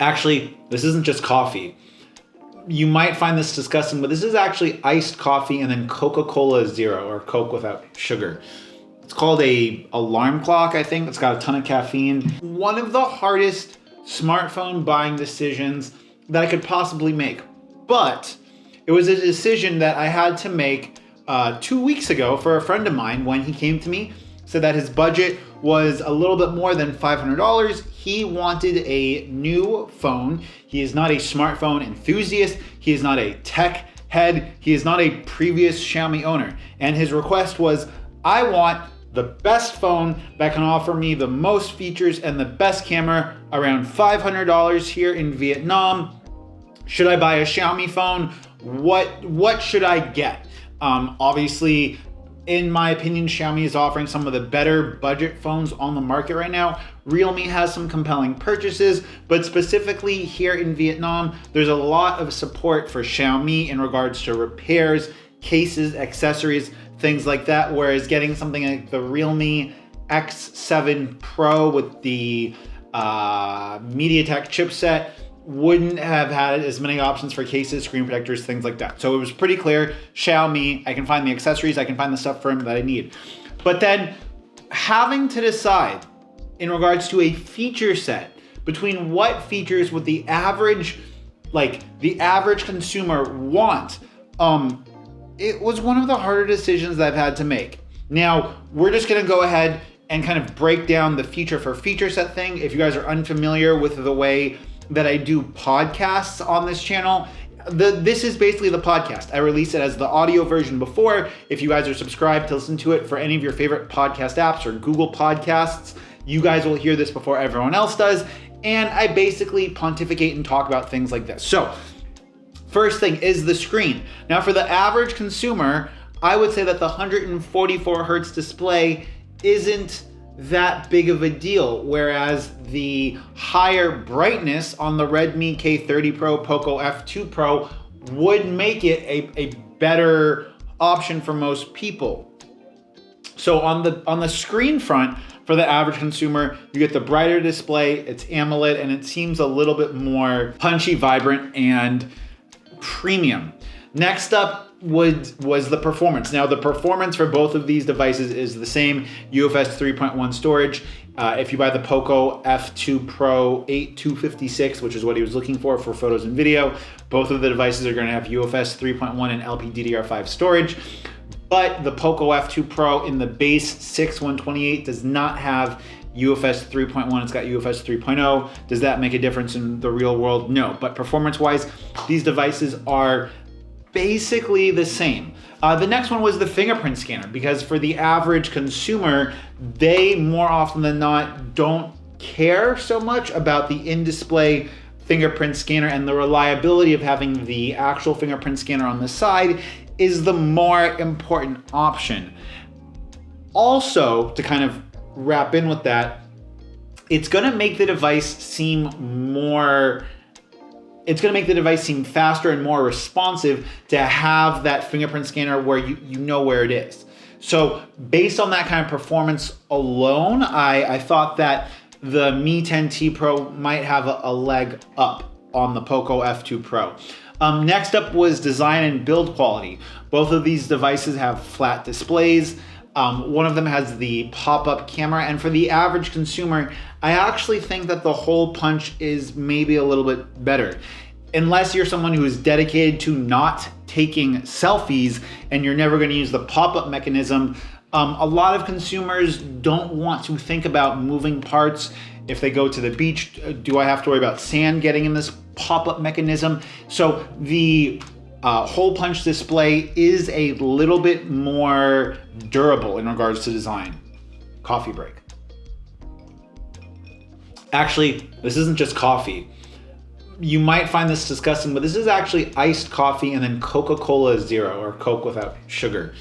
Actually, this isn't just coffee. You might find this disgusting, but this is actually iced coffee and then Coca-Cola Zero, or Coke without sugar. It's called a alarm clock, I think. It's got a ton of caffeine. One of the hardest smartphone buying decisions that I could possibly make. But it was a decision that I had to make 2 weeks ago for a friend of mine when he came to me, said that his budget was a little bit more than $500. He wanted a new phone. He is not a smartphone enthusiast. He is not a tech head. He is not a previous Xiaomi owner. And his request was, I want the best phone that can offer me the most features and the best camera around $500 here in Vietnam. Should I buy a Xiaomi phone? What should I get? Obviously, in my opinion, Xiaomi is offering some of the better budget phones on the market right now. Realme has some compelling purchases, but specifically here in Vietnam, there's a lot of support for Xiaomi in regards to repairs, cases, accessories, things like that. Whereas getting something like the Realme X7 Pro with the MediaTek chipset wouldn't have had as many options for cases, screen protectors, things like that. So it was pretty clear, Xiaomi, I can find the accessories, I can find the stuff for him that I need. But then having to decide in regards to a feature set between what features would the average consumer want, it was one of the harder decisions that I've had to make. Now, we're just gonna go ahead and kind of break down the feature for feature set thing. If you guys are unfamiliar with the way that I do podcasts on this channel, this is basically the podcast. I release it as the audio version before. If you guys are subscribed to listen to it for any of your favorite podcast apps or Google Podcasts, you guys will hear this before everyone else does. And I basically pontificate and talk about things like this. So, first thing is the screen. Now, for the average consumer, I would say that the 144 hertz display isn't that big of a deal, whereas the higher brightness on the Redmi K30 Pro, Poco F2 Pro would make it a better option for most people. So on the screen front, for the average consumer, you get the brighter display, it's AMOLED, and it seems a little bit more punchy, vibrant, and premium. Next up was the performance. Now, the performance for both of these devices is the same, UFS 3.1 storage. If you buy the Poco F2 Pro 8256, which is what he was looking for photos and video, both of the devices are gonna have UFS 3.1 and LPDDR5 storage. But the Poco F2 Pro in the base 6128 does not have UFS 3.1, it's got UFS 3.0. Does that make a difference in the real world? No, but performance-wise, these devices are basically the same. The next one was the fingerprint scanner, because for the average consumer, they more often than not don't care so much about the in-display fingerprint scanner, and the reliability of having the actual fingerprint scanner on the side is the more important option. Also, to kind of wrap in with that, it's gonna make the device seem faster and more responsive to have that fingerprint scanner where you know where it is. So based on that kind of performance alone, I thought that the Mi 10T Pro might have a leg up on the Poco F2 Pro. Next up was design and build quality. Both of these devices have flat displays. One of them has the pop-up camera, and for the average consumer, I actually think that the hole punch is maybe a little bit better. Unless you're someone who is dedicated to not taking selfies and you're never gonna use the pop-up mechanism, a lot of consumers don't want to think about moving parts. If they go to the beach, do I have to worry about sand getting in this pop-up mechanism? So the hole punch display is a little bit more durable in regards to design. Coffee break. Actually, this isn't just coffee. You might find this disgusting, but this is actually iced coffee and then Coca-Cola Zero, or Coke without sugar.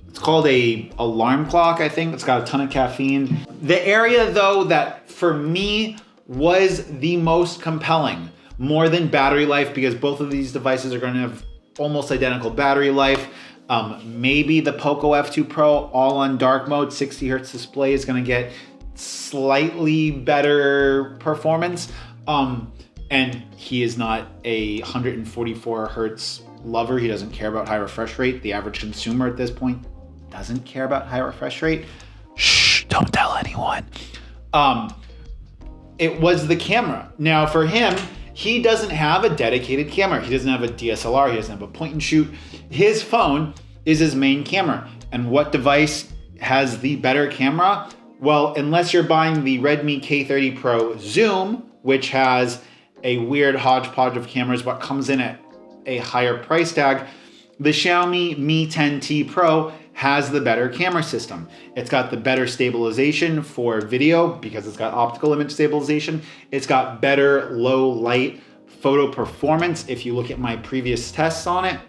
It's called a alarm clock, I think. It's got a ton of caffeine. The area though that for me was the most compelling, more than battery life, because both of these devices are gonna have almost identical battery life. Maybe the Poco F2 Pro all on dark mode, 60 hertz display is gonna get slightly better performance. And he is not a 144 hertz lover. He doesn't care about high refresh rate. The average consumer at this point doesn't care about high refresh rate. Shh, don't tell anyone. It was the camera. Now for him, he doesn't have a dedicated camera. He doesn't have a DSLR. He doesn't have a point and shoot. His phone is his main camera. And what device has the better camera? Well, unless you're buying the Redmi K30 Pro Zoom, which has a weird hodgepodge of cameras but comes in at a higher price tag, the Xiaomi Mi 10T Pro has the better camera system. It's got the better stabilization for video because it's got optical image stabilization. It's got better low light photo performance if you look at my previous tests on it.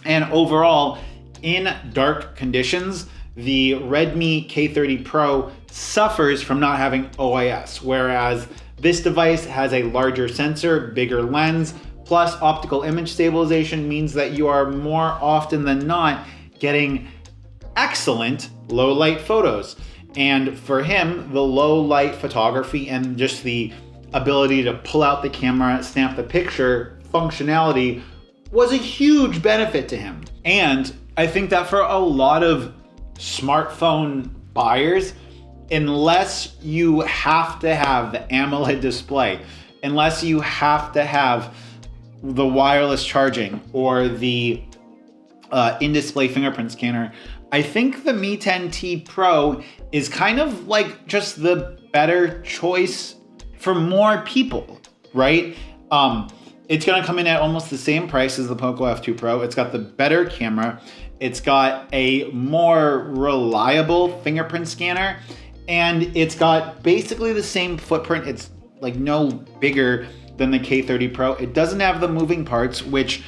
And overall, in dark conditions, the Redmi K30 Pro suffers from not having OIS, whereas this device has a larger sensor, bigger lens, plus optical image stabilization means that you are more often than not getting excellent low light photos. And for him, the low light photography and just the ability to pull out the camera, snap the picture functionality was a huge benefit to him. And I think that for a lot of smartphone buyers, unless you have to have the AMOLED display, unless you have to have the wireless charging or the in-display fingerprint scanner, I think the Mi 10T Pro is kind of like just the better choice for more people, right? It's gonna come in at almost the same price as the Poco F2 Pro. It's got the better camera. It's got a more reliable fingerprint scanner, and it's got basically the same footprint. It's like no bigger than the K30 Pro. It doesn't have the moving parts, which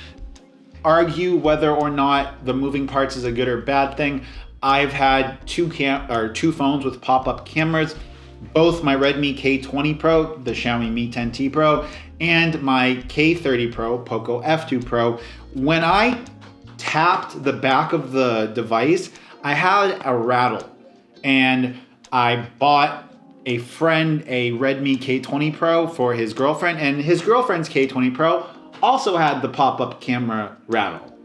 argue whether or not the moving parts is a good or bad thing. I've had two phones with pop-up cameras, both my Redmi K20 Pro, the Xiaomi Mi 10T Pro, and my K30 Pro, Poco F2 Pro. When I tapped the back of the device, I had a rattle, and I bought a friend a Redmi K20 Pro for his girlfriend, and his girlfriend's K20 Pro also had the pop-up camera rattle.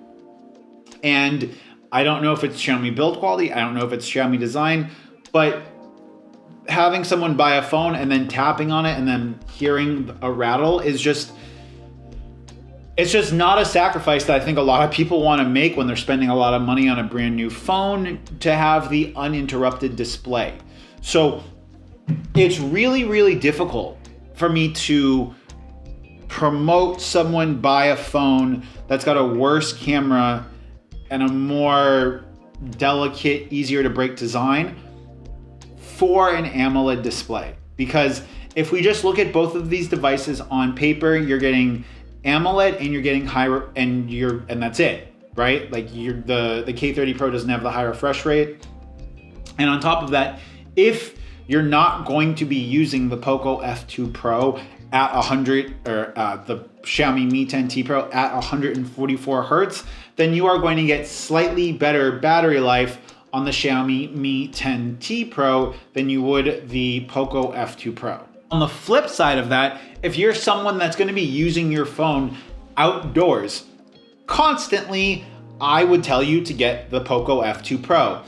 And I don't know if it's Xiaomi build quality, I don't know if it's Xiaomi design, but having someone buy a phone and then tapping on it and then hearing a rattle is just, it's just not a sacrifice that I think a lot of people want to make when they're spending a lot of money on a brand new phone, to have the uninterrupted display. So it's really, really difficult for me to promote someone buy a phone that's got a worse camera and a more delicate, easier to break design for an AMOLED display. Because if we just look at both of these devices on paper, you're getting AMOLED and you're getting and that's it, right? Like the K30 Pro doesn't have the high refresh rate. And on top of that, if you're not going to be using the Poco F2 Pro at 100, or the Xiaomi Mi 10T Pro at 144 hertz, then you are going to get slightly better battery life on the Xiaomi Mi 10T Pro than you would the Poco F2 Pro. On the flip side of that, if you're someone that's going to be using your phone outdoors constantly, I would tell you to get the Poco F2 Pro.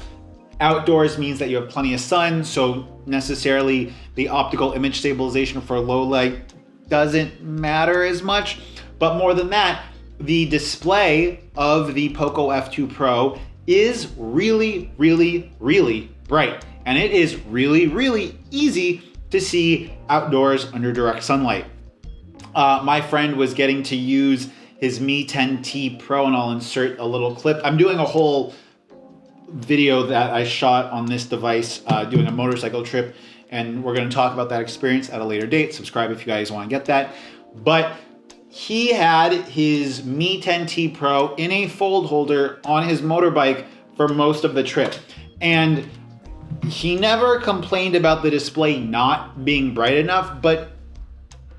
Outdoors means that you have plenty of sun, so necessarily the optical image stabilization for low light doesn't matter as much. But more than that, the display of the Poco F2 Pro is really, really, really bright. And it is really, really easy to see outdoors under direct sunlight. My friend was getting to use his Mi 10T Pro, and I'll insert a little clip. I'm doing a whole video that I shot on this device doing a motorcycle trip, and we're going to talk about that experience at a later date. Subscribe if you guys want to get that. But he had his Mi 10T Pro in a fold holder on his motorbike for most of the trip, and he never complained about the display not being bright enough. But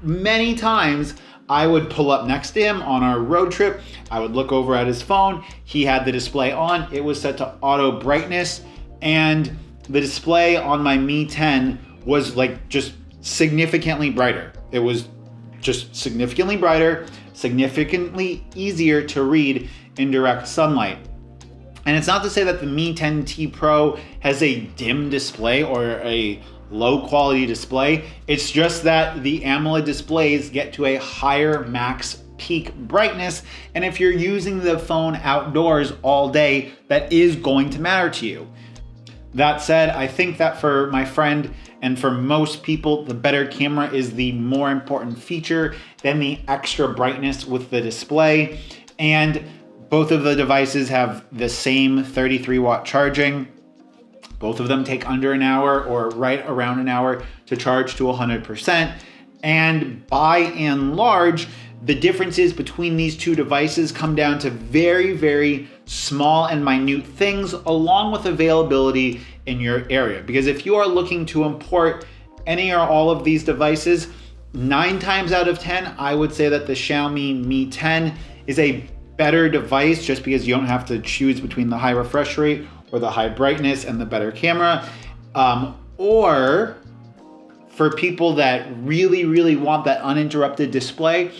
many times I would pull up next to him on our road trip, I would look over at his phone, he had the display on, it was set to auto brightness, and the display on my Mi 10 was like just significantly brighter. It was just significantly brighter, significantly easier to read in direct sunlight. And it's not to say that the Mi 10T Pro has a dim display or a low quality display. It's just that the AMOLED displays get to a higher max peak brightness. And if you're using the phone outdoors all day, that is going to matter to you. That said, I think that for my friend and for most people, the better camera is the more important feature than the extra brightness with the display. And both of the devices have the same 33 watt charging. Both of them take under an hour or right around an hour to charge to 100%. And by and large, the differences between these two devices come down to very, very small and minute things, along with availability in your area. Because if you are looking to import any or all of these devices, 9 times out of 10, I would say that the Xiaomi Mi 10 is a better device, just because you don't have to choose between the high refresh rate or the high brightness and the better camera. Or for people that really, really want that uninterrupted display,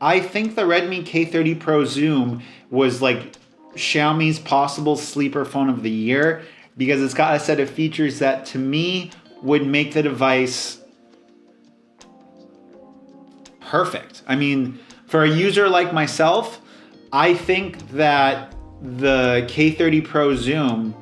I think the Redmi K30 Pro Zoom was like Xiaomi's possible sleeper phone of the year, because it's got a set of features that to me would make the device perfect. I mean, for a user like myself, I think that the K30 Pro Zoom,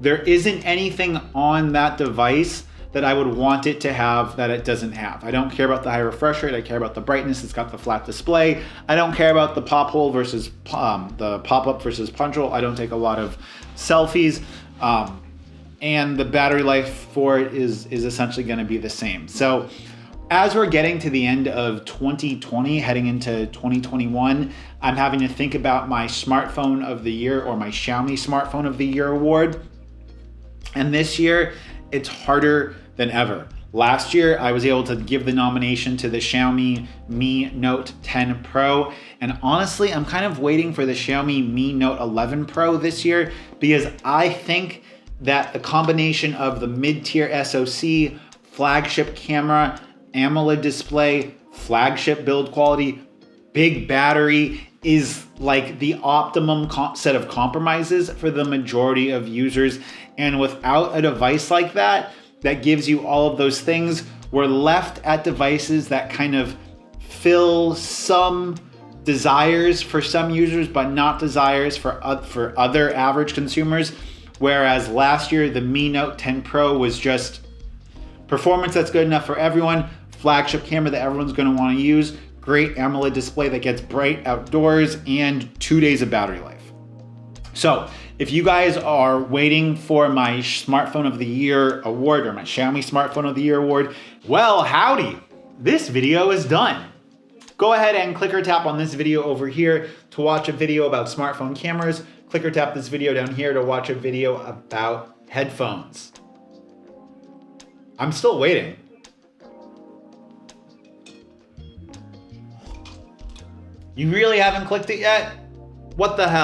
there isn't anything on that device that I would want it to have that it doesn't have. I don't care about the high refresh rate. I care about the brightness. It's got the flat display. I don't care about the pop hole versus the pop-up versus punch hole. I don't take a lot of selfies. And the battery life for it is essentially gonna be the same. So as we're getting to the end of 2020, heading into 2021, I'm having to think about my smartphone of the year or my Xiaomi smartphone of the year award. And this year, it's harder than ever. Last year, I was able to give the nomination to the Xiaomi Mi Note 10 Pro. And honestly, I'm kind of waiting for the Xiaomi Mi Note 11 Pro this year, because I think that the combination of the mid-tier SoC, flagship camera, AMOLED display, flagship build quality, big battery is like the optimum set of compromises for the majority of users. And without a device like that, that gives you all of those things, we're left at devices that kind of fill some desires for some users, but not desires for other average consumers. Whereas last year, the Mi Note 10 Pro was just performance that's good enough for everyone, flagship camera that everyone's gonna wanna use, great AMOLED display that gets bright outdoors, and 2 days of battery life. So if you guys are waiting for my smartphone of the year award or my Xiaomi smartphone of the year award, well, howdy, this video is done. Go ahead and click or tap on this video over here to watch a video about smartphone cameras. Click or tap this video down here to watch a video about headphones. I'm still waiting. You really haven't clicked it yet? What the hell?